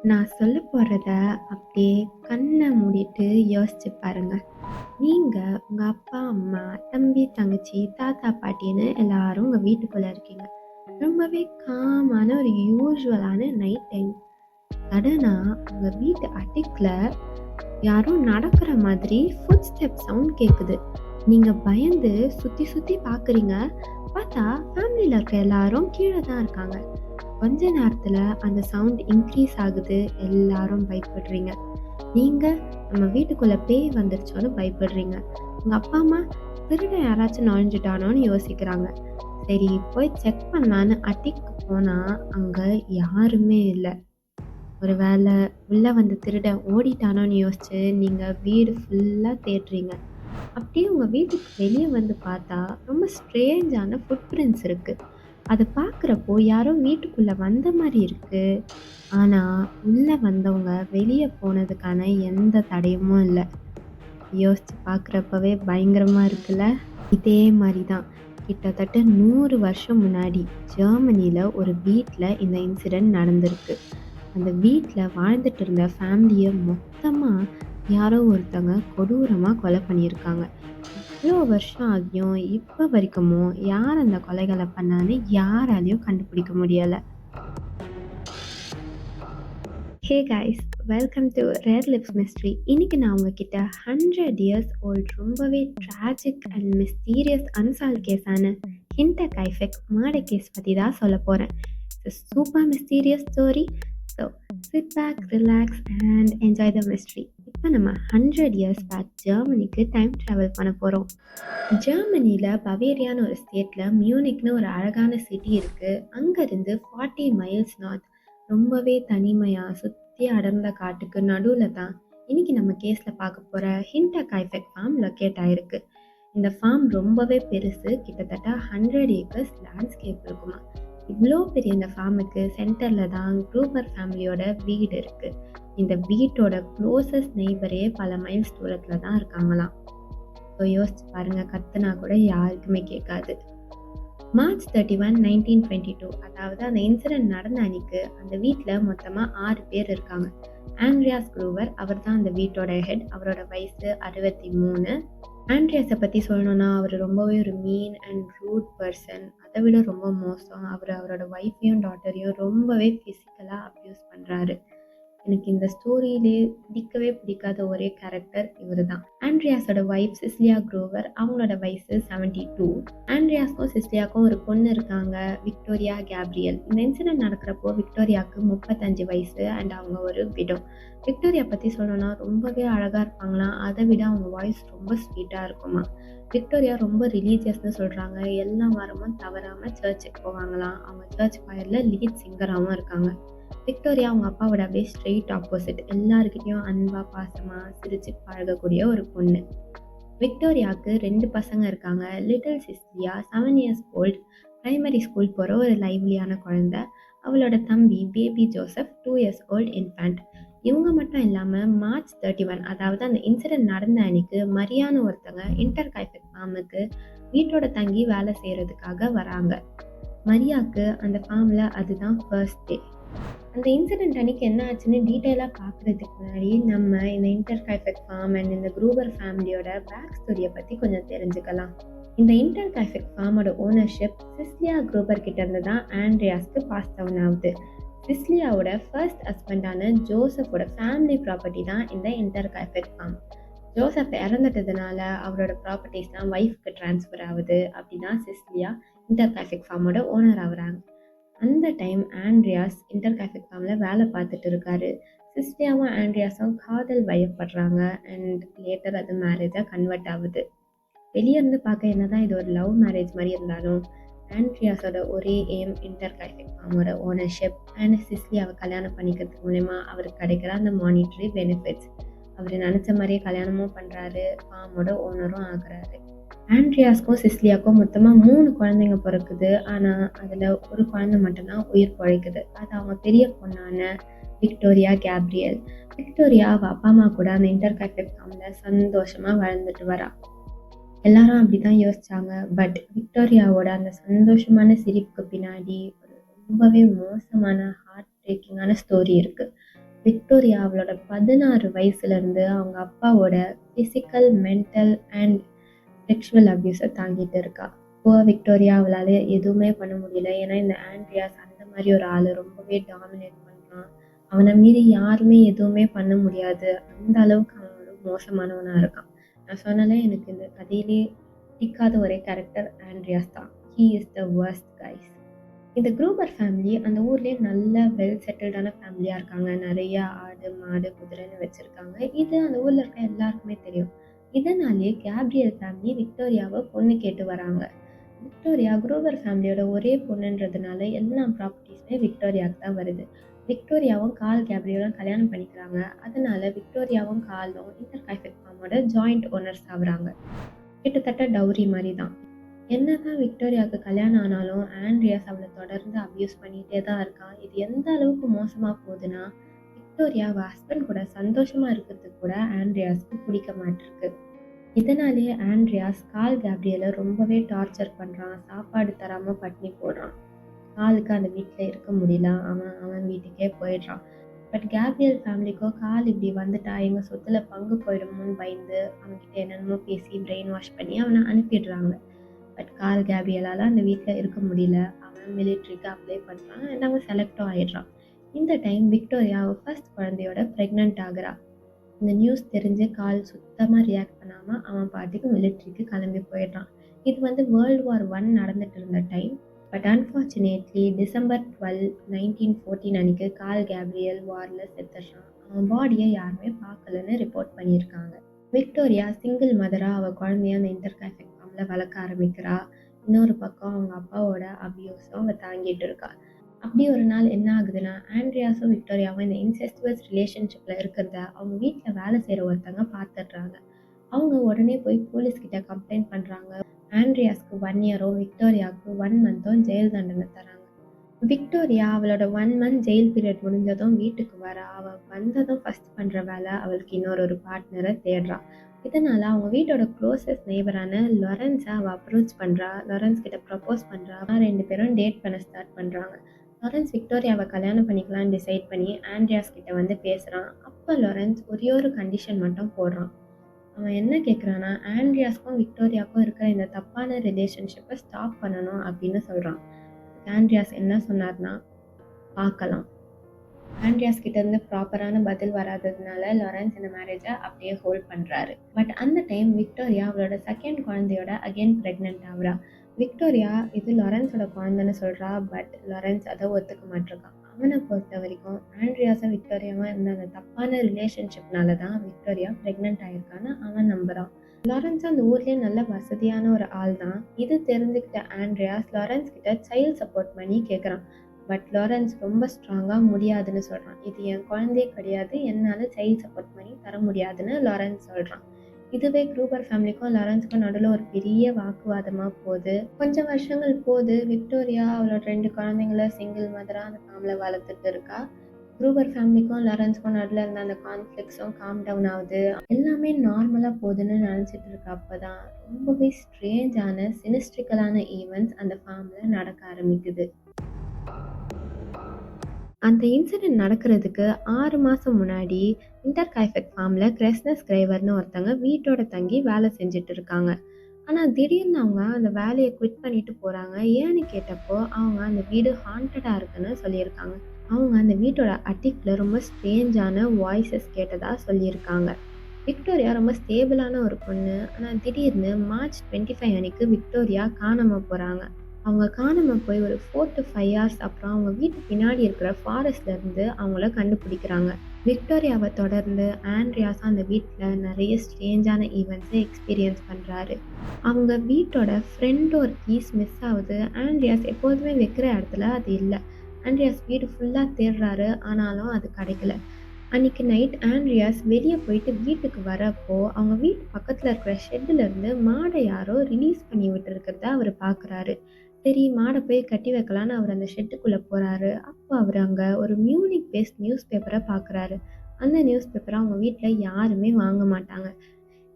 நான் சொல்ல போறத அப்படியே கண்ண மூடிட்டு யோசிச்சு பாருங்க. நீங்க, உங்க அப்பா, அம்மா, தம்பி, தங்கச்சி, தாத்தா, பாட்டின்னு எல்லாரும் உங்க வீட்டுக்குள்ள இருக்கீங்க. ரொம்பவே காமான ஒரு யூசுவலான நைட் டைம். சடனா உங்க வீட்டு அட்டிக்ல யாரோ நடக்கிற மாதிரி ஃபுட் ஸ்டெப் சவுண்ட் கேக்குது. நீங்க பயந்து சுத்தி சுத்தி பாக்குறீங்க. பார்த்தா ஃபேமிலில இருக்க எல்லாரும் கீழே தான் இருக்காங்க. கொஞ்ச நேரத்துல அந்த சவுண்ட் இன்க்ரீஸ் ஆகுது. எல்லாரும் பயப்படுறீங்க. நீங்க நம்ம வீட்டுக்குள்ள பேய் வந்துருச்சோன்னு பயப்படுறீங்க. உங்க அப்பா அம்மா திருடன் யாராச்சும் நுழைஞ்சிட்டானோன்னு யோசிக்கிறாங்க. சரி, போய் செக் பண்ணலான்னு அட்டிக்கு போனா அங்க யாருமே இல்லை. ஒருவேளை உள்ள வந்த திருடன் ஓடிட்டானோன்னு யோசிச்சு நீங்க வீடு ஃபுல்லா தேடுறீங்க. அப்படியே உங்க வீட்டுக்கு வெளியே வந்து பார்த்தா ரொம்ப ஸ்ட்ரேஞ்சான ஃபுட் பிரிண்ட்ஸ் இருக்கு. அதை பார்க்குறப்போ யாரோ வீட்டுக்குள்ள வந்த மாதிரி இருக்கு. ஆனா உள்ள வந்தவங்க வெளியே போனதுக்கான எந்த தடயமும் இல்லை. யோசிச்சு பார்க்குறப்பவே பயங்கரமா இருக்குல்ல. இதே மாதிரி தான் கிட்டத்தட்ட 100 வருஷம் முன்னாடி ஜெர்மனியில் ஒரு வீட்டில் இந்த இன்சிடெண்ட் நடந்திருக்கு. அந்த வீட்டில் வாழ்ந்துட்டு இருந்த ஃபேமிலியை மொத்தமாக யாரோ ஒருத்தங்க கொடூரமாக கொலை பண்ணியிருக்காங்க. இவ்வளோ வருஷம் ஆகியும் இப்போ வரைக்குமோ யார் அந்த கொலைகளை பண்ணான்னு யாராலையும் கண்டுபிடிக்க முடியலை. Hey guys, welcome to rare lips mystery. இன்னைக்கு நான் உங்ககிட்ட 100 இயர்ஸ் ஓல்ட் ரொம்பவே ட்ராஜிக் அண்ட் மிஸ்டீரியஸ் அன்சால்வ் கேஸான ஹிண்டர்காய்ஃபெக் மர்டர் கேஸ் பற்றி தான் சொல்ல போகிறேன். It's super mysterious story. So sit back, relax and enjoy the mystery. இப்போ நம்ம 100 இயர்ஸ் பேக் ஜெர்மனிக்கு டைம் ட்ராவல் பண்ண போகிறோம். ஜெர்மனியில் பவேரியான்னு ஒரு ஸ்டேட்டில் மியூனிக்னு ஒரு அழகான சிட்டி இருக்குது. அங்கேருந்து 40 மைல்ஸ் நார்த் ரொம்பவே தனிமையா சுத்தி அடர்ந்த காட்டுக்கு நடுவுல தான் இன்னைக்கு நம்ம கேஸ்ல பார்க்க போற ஹிண்டர்காய்ஃபெக் ஃபார்ம் லொக்கேட் ஆயிருக்கு. இந்த ஃபார்ம் ரொம்பவே பெருசு. கிட்டத்தட்ட 100 ஏக்கர்ஸ் லேண்ட்ஸ்கேப் இருக்குமா. இவ்வளோ பெரிய இந்த ஃபார்முக்கு சென்டர்ல தான் குரூபர் ஃபேமிலியோட வீடு இருக்கு. இந்த வீட்டோட க்ளோசஸ்ட் நெய்பரே பல மைல்ஸ் தூரத்துல தான் இருக்காங்களாம். ஸோ யோசிச்சு பாருங்க, கத்துனா கூட யாருக்குமே கேட்காது. மார்ச் 31, 1922, அதாவது அந்த இன்சிடென்ட் நடந்த அன்னைக்கு அந்த வீட்டில் மொத்தமாக 6 பேர் இருக்காங்க. ஆண்ட்ரியாஸ் குரூவர், அவர் தான் அந்த வீட்டோட ஹெட். அவரோட வயசு 63. ஆண்ட்ரியாஸை பற்றி சொல்லணும்னா அவர் ரொம்பவே ஒரு மீன் அண்ட் ரூட் பர்சன். அதை விட ரொம்ப மோசம், அவர் அவரோட ஒய்ஃபையும் டாட்டரையும் ரொம்பவே ஃபிசிக்கலாக அப்யூஸ் பண்ணுறாரு. எனக்கு இந்த ஸ்டோரியிலே பிடிக்காத ஒரே கேரக்டர் இவர் தான். ஆண்ட்ரியாஸோட ஒய்ஃப் சிஸ்லியா குரோவர், அவங்களோட வயசு 72. ஆண்ட்ரியாஸ்க்கும் சிஸ்லியாக்கும் ஒரு பொண்ணு இருக்காங்க, விக்டோரியா கேப்ரியல். இந்த இன்சிடென்ட் நடக்கிறப்போ விக்டோரியாவுக்கு 35 வயசு அண்ட் அவங்க ஒரு விடோ. விக்டோரியா பற்றி சொல்லணும்னா ரொம்பவே அழகாக இருப்பாங்களாம். அதை விட அவங்க வாய்ஸ் ரொம்ப ஸ்வீட்டாக இருக்குமா. விக்டோரியா ரொம்ப ரிலீஜியஸ்னு சொல்கிறாங்க. எல்லா வாரமும் தவறாமல் சர்ச்சுக்கு போவாங்களாம். அவங்க சர்ச் ஃபயரில் லீட் சிங்கராகவும் இருக்காங்க. விக்டோரியா அவங்க அப்பாவோட அப்படியே ஸ்ட்ரெயிட் ஆப்போசிட். எல்லாருக்கிட்டையும் அன்பா பாசமா சிரிச்சு பழகக்கூடிய ஒரு பொண்ணு. விக்டோரியாவுக்கு 2 பசங்க இருக்காங்க. Little Cecilia 7 years old, primary school போகிற ஒரு லைவ்லியான குழந்தை. அவளோட தம்பி baby Joseph 2 years old infant. இவங்க மட்டும் இல்லாமல் மார்ச் 31, அதாவது அந்த இன்சிடென்ட் நடந்த அன்னைக்கு மரியான்னு ஒருத்தங்க இன்டர்காய்ஃபெக் ஃபார்முக்கு வீட்டோட தங்கி வேலை செய்கிறதுக்காக வராங்க. மரியாவுக்கு அந்த ஃபார்மில் அதுதான் ஃபர்ஸ்ட் டே. அந்த இன்சிடென்ட் அன்னைக்கு என்ன ஆச்சுன்னு டீட்டெயிலாக பார்க்குறதுக்கு முன்னாடி நம்ம இந்த இன்டர்காய்ஃபெக் ஃபார்ம் அண்ட் இந்த குரூபர் ஃபேமிலியோட பேக் ஸ்டோரியை பற்றி கொஞ்சம் தெரிஞ்சுக்கலாம். இந்த இன்டர்காய்ஃபெக் ஃபார்மோட ஓனர்ஷிப் சிஸ்லியா குரூபர் கிட்ட இருந்து தான் ஆண்ட்ரியாஸ்க்கு பாஸ் டவுன் ஆகுது. சிஸ்லியாவோட ஃபர்ஸ்ட் ஹஸ்பண்டான ஜோசஃபோட ஃபேமிலி ப்ராப்பர்ட்டி தான் இந்த இன்டர்காய்ஃபெக் ஃபார்ம். ஜோசப் இறந்துட்டதுனால அவரோட ப்ராப்பர்ட்டிஸ்லாம் ஒய்ஃப்க்கு ட்ரான்ஸ்ஃபர் ஆகுது. அப்படின்னா சிஸ்லியா இன்டர்காய்ஃபெக் ஃபார்மோட ஓனர் ஆகுறாங்க. அந்த டைம் ஆண்ட்ரியாஸ் இன்டர்காய்ஃபெக் ஃபார்மில் வேலை பார்த்துட்டு இருக்காரு. சிஸ்லியாவும் ஆண்ட்ரியாஸும் காதல் வயப்படுறாங்க அண்ட் லேட்டர் அது மேரேஜாக கன்வெர்ட் ஆகுது. வெளியேருந்து பார்க்க என்னதான் இது ஒரு லவ் மேரேஜ் மாதிரி இருந்தாலும் ஆண்ட்ரியாஸோட ஒரே எய்ம் இன்டர்காய்ஃபெக் ஃபார்மோட ஓனர்ஷிப் அண்ட் சிஸ்லியாவை கல்யாணம் பண்ணிக்கிறது மூலமா அவருக்கு கிடைக்கிற அந்த மானிட்டரி பெனிஃபிட்ஸ். அவர் நினச்ச மாதிரியே கல்யாணமும் பண்ணுறாரு, ஃபார்மோட ஓனரும் ஆகுறாரு. ஆண்ட்ரியாஸ்க்கும் சிஸ்லியாக்கும் மொத்தமாக 3 குழந்தைங்க பிறக்குது. ஆனால் அதில் ஒரு குழந்தை மட்டும்தான் உயிர் பிழைக்குது. அது அவங்க பெரிய பொண்ணான விக்டோரியா கேப்ரியல். விக்டோரியா அவள் அப்பா அம்மா கூட அந்த இன்டர்காய்ஃபெக் ஃபார்மில் சந்தோஷமாக வளர்ந்துட்டு வரா. எல்லாரும் அப்படி தான் யோசிச்சாங்க. பட் விக்டோரியாவோட அந்த சந்தோஷமான சிரிப்புக்கு பின்னாடி ஒரு ரொம்பவே மோசமான ஹார்ட் பிரேக்கிங்கான ஸ்டோரி இருக்குது. விக்டோரியா அவளோட 16 வயசுலேருந்து அவங்க அப்பாவோட ஃபிசிக்கல், மென்டல் அண்ட் செக்ஷுவல் அப்யூஸை தாங்கிட்டு இருக்கா. விக்டோரியா அவளால் எதுவுமே பண்ண முடியல. ஏன்னா இந்த ஆண்ட்ரியாஸ் அந்த மாதிரி ஒரு ஆள் ரொம்பவே டாமினேட் பண்ணுறான். அவனை மீறி யாருமே எதுவுமே பண்ண முடியாது. அந்த அளவுக்கு அவன் ஒரு மோசமானவனாக இருக்கான். நான் சொன்னாலே எனக்கு இந்த கதையிலே பிடிக்காத ஒரே கேரக்டர் ஆண்ட்ரியாஸ் தான். He is the worst guys. இந்த குரூபர் ஃபேமிலி அந்த ஊர்லேயே நல்ல வெல் செட்டில்டான ஃபேமிலியாக இருக்காங்க. நிறைய ஆடு மாடு குதிரைன்னு வச்சுருக்காங்க. இது அந்த ஊரில் இருக்க எல்லாருக்குமே தெரியும். இதனாலே கேப்ரியல் ஃபேமிலி விக்டோரியாவை பொண்ணு கேட்டு வராங்க. விக்டோரியா குரூபர் ஃபேமிலியோட ஒரே பொண்ணுன்றதுனால எல்லா ப்ராப்பர்ட்டிஸுமே விக்டோரியாவுக்கு தான் வருது. விக்டோரியாவும் கால் கேப்ரியலும் கல்யாணம் பண்ணிக்கிறாங்க. அதனால விக்டோரியாவும் காலும் இன்டர் கைஃபெக் ஃபார்மோட ஜாயிண்ட் ஓனர்ஸ் ஆகுறாங்க. கிட்டத்தட்ட டவுரி மாதிரி தான். என்னதான் விக்டோரியாவுக்கு கல்யாணம் ஆனாலும் ஆண்ட்ரியாஸ் அவளை தொடர்ந்து அப்யூஸ் பண்ணிகிட்டே தான் இருக்கான். இது எந்த அளவுக்கு மோசமாக போகுதுன்னா, விக்டோரியா அவள் ஹஸ்பண்ட் கூட சந்தோஷமாக இருக்கிறதுக்கு கூட ஆண்ட்ரியாஸ்க்கு பிடிக்க மாட்டிருக்கு. இதனாலேயே ஆண்ட்ரியாஸ் கால் கேப்ரியலை ரொம்பவே டார்ச்சர் பண்ணுறான். சாப்பாடு தராமல் பட்னி போடுறான். காலுக்கு அந்த வீட்டில் இருக்க முடியல. அவன் வீட்டுக்கே போயிடுறான். பட் கேப்ரியல் ஃபேமிலிக்கோ கால் இப்படி வந்துட்டா எங்கள் சொத்துல பங்கு போயிடுமோன்னு பயந்து அவன்கிட்ட என்னென்னமோ பேசி பிரெயின் வாஷ் பண்ணி அவனை அனுப்பிடுறாங்க. பட் கால் கேப்ரியலால் அந்த வீட்டில் இருக்க முடியல. அவன் மிலிட்ரிக்கு அப்ளை பண்ணுறான் அண்ட் அவன் செலக்டும் ஆகிடுறான். இந்த டைம் விக்டோரியா ஃபர்ஸ்ட் குழந்தையோட ப்ரெக்னென்ட் ஆகுறா. இந்த நியூஸ் தெரிஞ்சு கால் சுத்தமாக ரியாக்ட் பண்ணாமல் அவன் பாட்டுக்கு மிலிட்ரிக்கு கிளம்பி போயிடுறான். இது World War I நடந்துட்டு இருந்த டைம். பட் அன்ஃபார்ச்சுனேட்லி December 12, 1914 அன்னைக்கு கால் கேப்ரியல் வாரில் செத்துடுறான். அவன் பாடியை யாருமே பார்க்கலன்னு ரிப்போர்ட் பண்ணியிருக்காங்க. விக்டோரியா சிங்கிள் மதராக அவள் குழந்தைய அந்த இன்டர் கைஃபெக் ஃபார்மில் வளர்க்க ஆரம்பிக்கிறா. இன்னொரு பக்கம் அவங்க அப்பாவோட அபியூஸும் அவள் தாங்கிட்டு இருக்கா. அப்படி ஒரு நாள் என்ன ஆகுதுன்னா, ஆண்ட்ரியாஸும் விக்டோரியாவும் இந்த இன்செஸ்டுவஸ் ரிலேஷன்ஷிப்பில் இருக்கிறத அவங்க வீட்டில் வேலை செய்கிற ஒருத்தங்க பார்த்துடுறாங்க. அவங்க உடனே போய் போலீஸ்கிட்ட கம்ப்ளைண்ட் பண்ணுறாங்க. ஆண்ட்ரியாஸ்க்கு 1 இயரும் விக்டோரியாவுக்கு 1 மந்த்தும் ஜெயில் தண்டனை தராங்க. விக்டோரியா அவளோட 1 மந்த் ஜெயில் பீரியட் முடிஞ்சதும் வீட்டுக்கு வரா. அவள் வந்ததும் ஃபர்ஸ்ட் பண்ணுற வேலை அவளுக்கு இன்னொரு பார்ட்னரை தேடுறா. இதனால் அவங்க வீட்டோட க்ளோசஸ்ட் நெய்பரான லாரன்ஸை அவள் அப்ரோச் பண்ணுறா. லாரன்ஸ் கிட்ட ப்ரப்போஸ் பண்ணுறா. 2 பேரும் டேட் பண்ண ஸ்டார்ட் பண்ணுறாங்க. லாரன்ஸ் விக்டோரியாவை கல்யாணம் பண்ணிக்கலாம்னு டிசைட் பண்ணி ஆண்ட்ரியாஸ் கிட்ட வந்து பேசுகிறான். அப்போ லாரன்ஸ் ஒரே ஒரு கண்டிஷன் மட்டும் போடுறான். அவன் என்ன கேட்குறான்னா, ஆண்ட்ரியாஸ்க்கும் விக்டோரியாவுக்கும் இருக்கிற இந்த தப்பான ரிலேஷன்ஷிப்பை ஸ்டாப் பண்ணணும் அப்படின்னு சொல்கிறான். ஆண்ட்ரியாஸ் என்ன சொன்னார்னா, பார்க்கலாம். ஆண்ட்ரியாஸ் கிட்டேருந்து ப்ராப்பரான பதில் வராததுனால லாரன்ஸ் இந்த மேரேஜை அப்படியே ஹோல்ட் பண்ணுறாரு. பட் அந்த டைம் விக்டோரியா அவளோட செகண்ட் குழந்தையோட அகெயின் ப்ரெக்னென்ட் ஆகுறா. விக்டோரியா இது லாரன்ஸோட குழந்தைன்னு சொல்கிறா. பட் லாரன்ஸ் அதை ஒத்துக்க மாட்டிருக்கான். அவனை பொறுத்த வரைக்கும் ஆண்ட்ரியாஸும் விக்டோரியாவும் இருந்த அந்த தப்பான ரிலேஷன்ஷிப்னால தான் விக்டோரியா ப்ரெக்னென்ட் ஆகிருக்கான்னு அவன் நம்புகிறான். லாரன்ஸ் அந்த ஊர்லேயே நல்ல வசதியான ஒரு ஆள் தான். இது தெரிஞ்சுக்கிட்ட ஆண்ட்ரியாஸ் லாரன்ஸ் கிட்ட சைல்ட் சப்போர்ட் பண்ணி கேட்குறான். பட் லாரன்ஸ் ரொம்ப ஸ்ட்ராங்காக முடியாதுன்னு சொல்கிறான். இது என் குழந்தையே கிடையாது, என்னால் சைல்ட் சப்போர்ட் பண்ணி தர முடியாதுன்னு லாரன்ஸ் சொல்கிறான். இதுவே குரூபர் ஃபேமிலிக்கும் லாரன்ஸுக்கும் நடுவில் ஒரு பெரிய வாக்குவாதமாக போகுது. கொஞ்சம் வருஷங்கள் போகுது. விக்டோரியா அவளோட 2 குழந்தைங்கள சிங்கிள் மதராக அந்த ஃபேமிலியில் வளர்த்துட்டு இருக்கா. குரூபர் ஃபேமிலிக்கும் லாரன்ஸுக்கும் நடுவில் இருந்த அந்த கான்ஃப்ளிக்ஸும் காம் டவுன் ஆகுது. எல்லாமே நார்மலாக போகுதுன்னு நினச்சிட்டு இருக்க. அப்போ தான் ரொம்பவே ஸ்ட்ரேஞ்சான சினிஸ்ட்ரிக்கலான ஈவெண்ட்ஸ் அந்த ஃபார்மில் நடக்க ஆரம்பிக்குது. அந்த இன்சிடென்ட் நடக்கிறதுக்கு 6 மாதம் முன்னாடி இன்டர் கைஃபெக் ஃபார்மில் கிரெஸ்னஸ் கிரைவர்னு ஒருத்தங்க வீட்டோட தங்கி வேலை செஞ்சுட்டு இருக்காங்க. ஆனால் திடீர்னு அவங்க அந்த வேலையை குவிட் பண்ணிட்டு போகிறாங்க. ஏன்னு கேட்டப்போ அவங்க அந்த வீடு ஹாண்டடாக இருக்குன்னு சொல்லியிருக்காங்க. அவங்க அந்த வீட்டோட அட்டிக்கில் ரொம்ப ஸ்ட்ரேஞ்சான வாய்ஸஸ் கேட்டதாக சொல்லியிருக்காங்க. விக்டோரியா ரொம்ப ஸ்டேபிளான ஒரு பொண்ணு. ஆனால் திடீர்னு March 25 அன்னைக்கு விக்டோரியா காணாமல் போகிறாங்க. அவங்க காணாமல் போய் ஒரு 4 to 5 hours அப்புறம் அவங்க வீட்டு பின்னாடி இருக்கிற ஃபாரஸ்ட்லேருந்து அவங்கள கண்டுபிடிக்கிறாங்க. விக்டோரியாவை தொடர்ந்து ஆண்ட்ரியாஸும் அந்த வீட்டில் நிறைய ஸ்ட்ரேஞ்சான ஈவெண்ட்ஸை எக்ஸ்பீரியன்ஸ் பண்ணுறாரு. அவங்க வீட்டோட ஃப்ரண்ட் டோர் கீஸ் மிஸ் ஆகுது. ஆண்ட்ரியாஸ் எப்போதுமே வைக்கிற இடத்துல அது இல்லை. ஆண்ட்ரியாஸ் வீடு ஃபுல்லாக தேடுறாரு, ஆனாலும் அது கிடைக்கல. அன்றைக்கி நைட் ஆண்ட்ரியாஸ் வெளியே போயிட்டு வீட்டுக்கு வரப்போ அவங்க வீட்டு பக்கத்தில் இருக்கிற ஷெட்டிலேருந்து மாடை யாரோ ரிலீஸ் பண்ணி விட்டுருக்கிறத அவர் பார்க்குறாரு. சரி, மாடை போய் கட்டி வைக்கலான்னு அவர் அந்த ஷெட்டுக்குள்ளே போகிறாரு. அப்போ அவர் அங்கே ஒரு மியூனிக் பேஸ்ட் நியூஸ் பேப்பரை பார்க்குறாரு. அந்த நியூஸ் பேப்பரை அவங்க வீட்டில் யாருமே வாங்க மாட்டாங்க.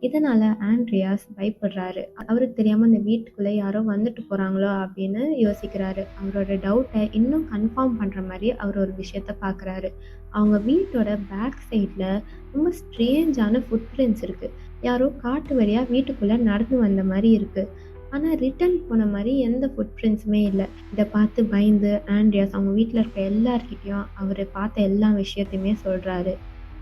இதனால ஆண்ட்ரியாஸ் பயப்படுறாரு. அவருக்கு தெரியாம அந்த வீட்டுக்குள்ள யாரோ வந்துட்டு போறாங்களோ அப்படின்னு யோசிக்கிறாரு. அவரோட டவுட்டை இன்னும் கன்ஃபார்ம் பண்ற மாதிரி அவர் ஒரு விஷயத்த பார்க்குறாரு. அவங்க வீட்டோட பேக் சைட்ல ரொம்ப ஸ்ட்ரேஞ்சான ஃபுட் பிரிண்ட்ஸ் இருக்கு. யாரோ காட்டு வழியா வீட்டுக்குள்ள நடந்து வந்த மாதிரி இருக்கு. ஆனா ரிட்டர்ன் போன மாதிரி எந்த ஃபுட் பிரிண்ட்ஸுமே இல்ல. இத பார்த்து பயந்து ஆண்ட்ரியாஸ் அவங்க வீட்ல இருக்க எல்லார்கிட்டயும் அவரு பார்த்த எல்லா விஷயத்தையுமே சொல்றாரு.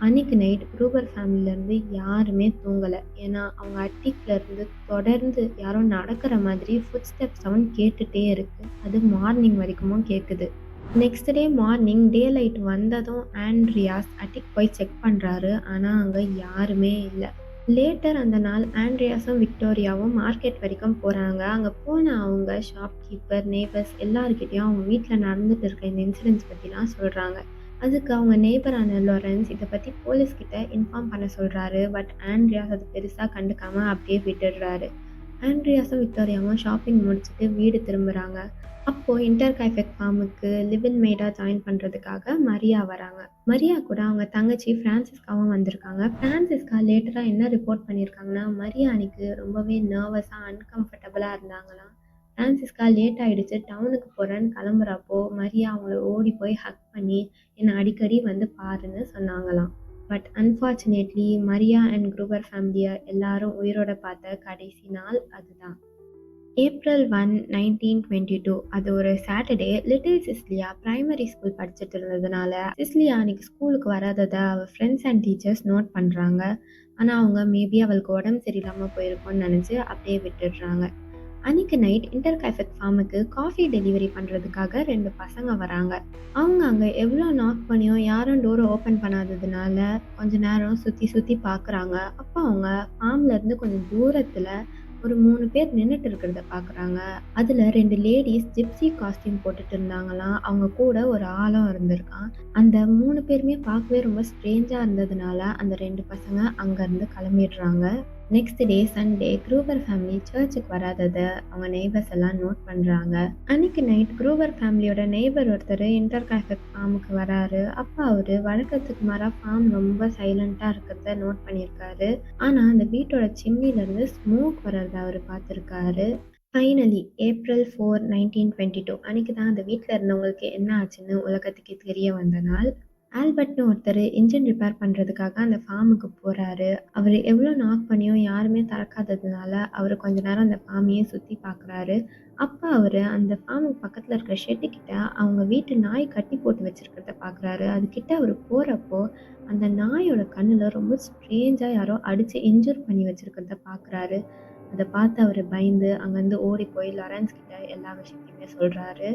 அன்னைக்கு நைட் க்ரூபர் ஃபேமிலிலேருந்து யாருமே தூங்கல. ஏன்னா அவங்க அட்டிக்ல இருந்து தொடர்ந்து யாரோ நடக்கிற மாதிரி ஃபுட் ஸ்டெப் சவுண்ட் கேட்டுட்டே இருக்கு. அது மார்னிங் வரைக்குமும் கேட்குது. நெக்ஸ்ட் டே மார்னிங் டே லைட் வந்ததும் ஆண்ட்ரியாஸ் அட்டிக் போய் செக் பண்றாரு. ஆனா அங்க யாருமே இல்ல. லேட்டர் அந்த நாள் ஆண்ட்ரியாஸும் விக்டோரியாவும் மார்க்கெட் வரைக்கும் போறாங்க. அங்க போன அவங்க ஷாப்கீப்பர், நெய்பர்ஸ் எல்லார்கிட்டயும் அவங்க வீட்ல நடந்துட்டு இருக்க இந்த இன்சிடென்ட்ஸ் பத்திலாம் சொல்றாங்க. அதுக்கு அவங்க நெய்பரான லாரன்ஸ் இத பத்தி போலீஸ் கிட்ட இன்ஃபார்ம் பண்ண சொல்றாரு. பட் ஆண்ட்ரியாஸ் அது பெருசா கண்டுக்காம அப்படியே விட்டுடுறாரு. ஆண்ட்ரியாஸும் விக்டோரியாவும் ஷாப்பிங் முடிச்சுட்டு வீடு திரும்புறாங்க. அப்போ இன்டர் கைஃபெக் ஃபார்முக்கு லிவ் இன் மெய்டா ஜாயின் பண்றதுக்காக மரியா வராங்க. மரியா கூட அவங்க தங்கச்சி பிரான்சிஸ்காவும் வந்திருக்காங்க. பிரான்சிஸ்கா லேட்டரா என்ன ரிப்போர்ட் பண்ணியிருக்காங்கன்னா, மரியா அன்னைக்கு ரொம்பவே நர்வஸா அன்கம்ஃபர்டபுளா இருந்தாங்களாம். பிரான்சிஸ்கா லேட் ஆயிடுச்சு டவுனுக்கு போறேன்னு கிளம்புறப்போ மரியா அவங்கள ஓடி போய் ஹக் பண்ணி என்னை அடிக்கடி வந்து பாருன்னு சொன்னாங்களாம். பட் அன்ஃபார்ச்சுனேட்லி மரியா அண்ட் குரூபர் ஃபேமிலியை எல்லாரும் உயிரோட பார்த்த கடைசி நாள் அதுதான். ஏப்ரல் 1, 1922 அது ஒரு சாட்டர்டே. லிட்டில் சிஸ்லியா பிரைமரி ஸ்கூல் படிச்சுட்டு இருந்ததுனால சிஸ்லியா அன்னைக்கு ஸ்கூலுக்கு வராததை அவள் ஃப்ரெண்ட்ஸ் அண்ட் டீச்சர்ஸ் நோட் பண்ணுறாங்க. ஆனால் அவங்க மேபி அவளுக்கு உடம்பு சரியில்லாமல் போயிருக்கோன்னு நினச்சி அப்படியே விட்டுடுறாங்க. அன்னைக்கு நைட் இன்டர் கைஃபெக் ஃபார்முக்கு காஃபி டெலிவரி பண்ணுறதுக்காக 2 பசங்க வராங்க. அவங்க அங்கே எவ்வளோ நாக் பண்ணியும் யாரும் டோரை ஓப்பன் பண்ணாததுனால கொஞ்ச நேரம் சுற்றி சுற்றி பார்க்குறாங்க. அப்போ அவங்க ஃபார்ம்ல இருந்து கொஞ்சம் தூரத்தில் ஒரு 3 பேர் நின்னுட்டு இருக்கிறத பார்க்குறாங்க. அதில் 2 லேடீஸ் ஜிப்சி காஸ்டியூம் போட்டுட்டு இருந்தாங்களாம். அவங்க கூட ஒரு ஆளும் இருந்திருக்கான். அந்த 3 பேருமே பார்க்கவே ரொம்ப ஸ்ட்ரேஞ்சாக இருந்ததுனால அந்த 2 பசங்க அங்கேருந்து கிளம்பிடுறாங்க. நெக்ஸ்ட் டே சண்டே க்ரூவர் ஃபேமிலி சர்ச்சுக்கு வராததை அவங்க நெய்பர்ஸ் எல்லாம் நோட் பண்ணுறாங்க. அன்னைக்கு நைட் க்ரூவர் ஃபேமிலியோட நெய்பர் ஒருத்தர் இன்டர் கைஃபெக் ஃபார்முக்கு வராரு. அப்போ அவர் வழக்கத்துக்கு மாறாக ஃபார்ம் ரொம்ப சைலண்ட்டாக இருக்கிறத நோட் பண்ணியிருக்காரு. ஆனால் அந்த வீட்டோட சிம்னிலேருந்து ஸ்மோக் வர்றதை அவர் பார்த்துருக்காரு. ஃபைனலி ஏப்ரல் 4, 1922 அன்னைக்கு தான் அந்த வீட்டில் இருந்தவங்களுக்கு என்ன ஆச்சுன்னு உலகத்துக்கு தெரிய வந்த நாள். ஆல்பர்ட்னு ஒருத்தர் இன்ஜின் ரிப்பேர் பண்ணுறதுக்காக அந்த ஃபார்முக்கு போகிறாரு. அவர் எவ்வளோ நாக் பண்ணியும் யாருமே திறக்காததுனால அவர் கொஞ்ச நேரம் அந்த ஃபார்மையே சுற்றி பார்க்குறாரு. அப்போ அவர் அந்த ஃபார்முக்கு பக்கத்தில் இருக்கிற ஷெட்டு கிட்ட அவங்க வீட்டு நாய் கட்டி போட்டு வச்சுருக்கிறத பார்க்குறாரு. அதுக்கிட்ட அவர் போகிறப்போ அந்த நாயோட கண்ணில் ரொம்ப ஸ்ட்ரேஞ்சாக யாரோ அடித்து இன்ஜூர் பண்ணி வச்சுருக்கிறத பார்க்குறாரு. அதை பார்த்து அவர் பயந்து அங்கேருந்து ஓடி போய் லாரன்ஸ் கிட்ட எல்லா விஷயத்தையுமே சொல்கிறாரு.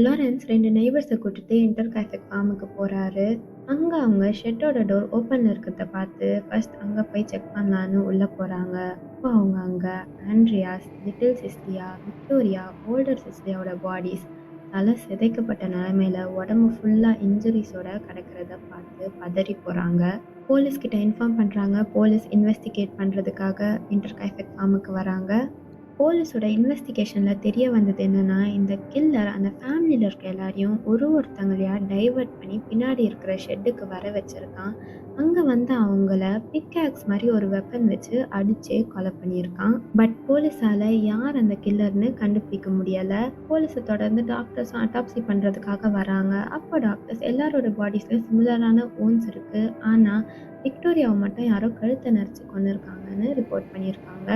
லாரன்ஸ் 2 நெய்பர்ஸை கூட்டிட்டு இன்டர் கைஃபெக் ஃபார்முக்கு போகிறாரு. அங்கே அவங்க ஷெட்டோட டோர் ஓப்பனில் இருக்கிறத பார்த்து ஃபர்ஸ்ட் அங்கே போய் செக் பண்ணலான்னு உள்ளே போகிறாங்க. அப்போ அவங்க அங்கே Andreas, little Cecilia, Victoria, older சிஸ்லியாவோட பாடிஸ் தலை சிதைக்கப்பட்ட நிலைமையில உடம்பு ஃபுல்லாக இன்ஜுரிஸோட கிடக்கிறத பார்த்து பதறி போகிறாங்க. போலீஸ்கிட்ட இன்ஃபார்ம் பண்ணுறாங்க. போலீஸ் இன்வெஸ்டிகேட் பண்ணுறதுக்காக இன்டர் கைஃபெக் ஃபார்முக்கு வராங்க. போலீஸோட இன்வெஸ்டிகேஷனில் தெரிய வந்தது என்னன்னா, இந்த கில்லர் அந்த ஃபேமிலியில் இருக்க எல்லாரையும் ஒருத்தங்களையா டைவர்ட் பண்ணி பின்னாடி இருக்கிற ஷெட்டுக்கு வர வச்சிருக்கான். அங்கே வந்து அவங்கள பிக்ஆக்ஸ் மாதிரி ஒரு வெப்பன் வச்சு அடிச்சே கொலை பண்ணியிருக்கான். பட் போலீஸால் யார் அந்த கில்லர்னு கண்டுபிடிக்க முடியலை. போலீஸை தொடர்ந்து டாக்டர்ஸும் அட்டாப்சி பண்ணுறதுக்காக வராங்க. அப்போ டாக்டர்ஸ் எல்லாரோட பாடிஸில் சிமிலரான ஓன்ஸ் இருக்குது. ஆனால் விக்டோரியாவை மட்டும் யாரோ கழுத்தை நெரிச்சு கொண்டு இருக்காங்கன்னு ரிப்போர்ட் பண்ணியிருக்காங்க.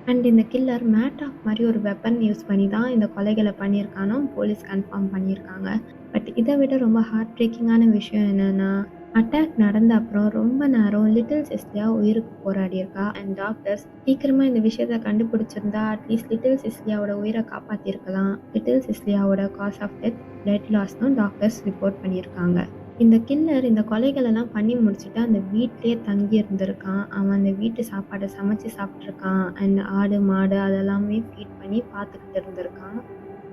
அண்ட் இந்த கில்லர் மேட்டாக் மாதிரி ஒரு வெப்பன் யூஸ் பண்ணி தான் இந்த கொலைகளை பண்ணியிருக்கானோ போலீஸ் கன்ஃபார்ம் பண்ணியிருக்காங்க. பட் இதை விட ரொம்ப ஹார்ட் பிரேக்கிங்கான விஷயம் என்னென்னா, அட்டாக் நடந்த அப்புறம் ரொம்ப நேரம் லிட்டில் சிஸ்லியா உயிருக்கு போராடியிருக்கா. அண்ட் டாக்டர்ஸ் சீக்கிரமாக இந்த விஷயத்தை கண்டுபிடிச்சிருந்தா அட்லீஸ்ட் லிட்டில் சிஸ்லியாவோட உயிரை காப்பாற்றிருக்கலாம். லிட்டில் சிஸ்லியாவோட காஸ் ஆஃப் டெத் பிளட் லாஸ்னும் டாக்டர்ஸ் ரிப்போர்ட் பண்ணியிருக்காங்க. இந்த கில்லர் இந்த கொலைகளெல்லாம் பண்ணி முடிச்சுட்டு அந்த வீட்டிலேயே தங்கி இருந்திருக்கான். அவன் அந்த வீட்டு சாப்பாடை சமைச்சு சாப்பிட்ருக்கான். அண்ட் ஆடு மாடு அதெல்லாமே ஃபீட் பண்ணி பார்த்துக்கிட்டு இருந்திருக்கான்.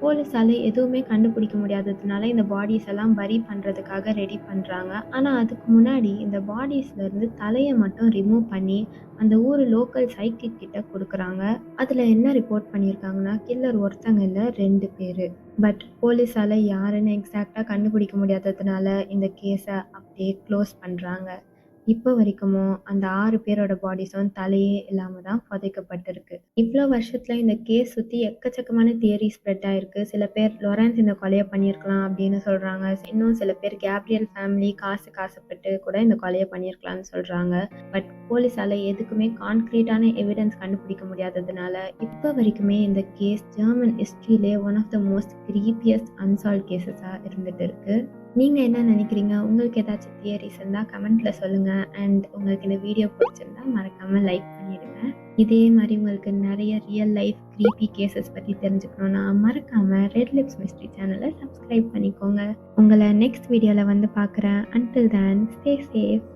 போலீஸால் எதுவுமே கண்டுபிடிக்க முடியாததுனால இந்த பாடிஸ் எல்லாம் பரி பண்ணுறதுக்காக ரெடி பண்ணுறாங்க. ஆனால் அதுக்கு முன்னாடி இந்த பாடிஸ்லேருந்து தலையை மட்டும் ரிமூவ் பண்ணி அந்த ஊர் லோக்கல் சைக்கிக் கிட்ட கொடுக்குறாங்க. அதில் என்ன ரிப்போர்ட் பண்ணியிருக்காங்கன்னா, கில்லர் ஒருத்தங்க இல்லை 2 பேர். பட் போலீஸால் யாருன்னு எக்ஸாக்டாக கண்டுபிடிக்க முடியாததுனால இந்த கேஸை அப்படியே க்ளோஸ் பண்ணுறாங்க. இப்போ வரைக்குமோ அந்த 6 பேரோட பாடிஸும் தலையே இல்லாம தான் புதைக்கப்பட்டிருக்கு. இவ்ளோ வருஷத்துல இந்த கேஸ் சுத்தி எக்கச்சக்கமான தியரி ஸ்ப்ரெட் ஆயிருக்கு. சில பேர் லாரன்ஸ் இந்த கொலைய பண்ணியிருக்கலாம் அப்படின்னு சொல்றாங்க. இன்னும் சில பேர் கேப்ரியல் ஃபேமிலி காசுக்கு ஆசைப்பட்டு கூட இந்த கொலைய பண்ணியிருக்கலாம்னு சொல்றாங்க. பட் போலீஸால எதுக்குமே கான்க்ரீட்டான எவிடன்ஸ் கண்டுபிடிக்க முடியாததுனால இப்போ வரைக்குமே இந்த கேஸ் ஜெர்மன் ஹிஸ்ட்ரியிலே one of the most creepiest unsolved கேசஸா இருந்துட்டு இருக்கு. நீங்க என்ன நினைக்கிறீங்க? உங்களுக்கு ஏதாச்சும் தியரிஸ் இருந்தா கமெண்ட்ல சொல்லுங்க. அண்ட் உங்களுக்கு இந்த வீடியோ பிடிச்சிருந்தா மறக்காம லைக் பண்ணிடுங்க. இதே மாதிரி உங்களுக்கு நிறைய ரியல் லைஃப் கிரீப்பி கேசஸ் பத்தி தெரிஞ்சுக்கணும்னா மறக்காம ரெட் லிப்ஸ் மிஸ்ட்ரி சேனலை சப்ஸ்கிரைப் பண்ணிக்கோங்க. உங்களை நெக்ஸ்ட் வீடியோல வந்து பார்க்குறேன். Until then stay safe.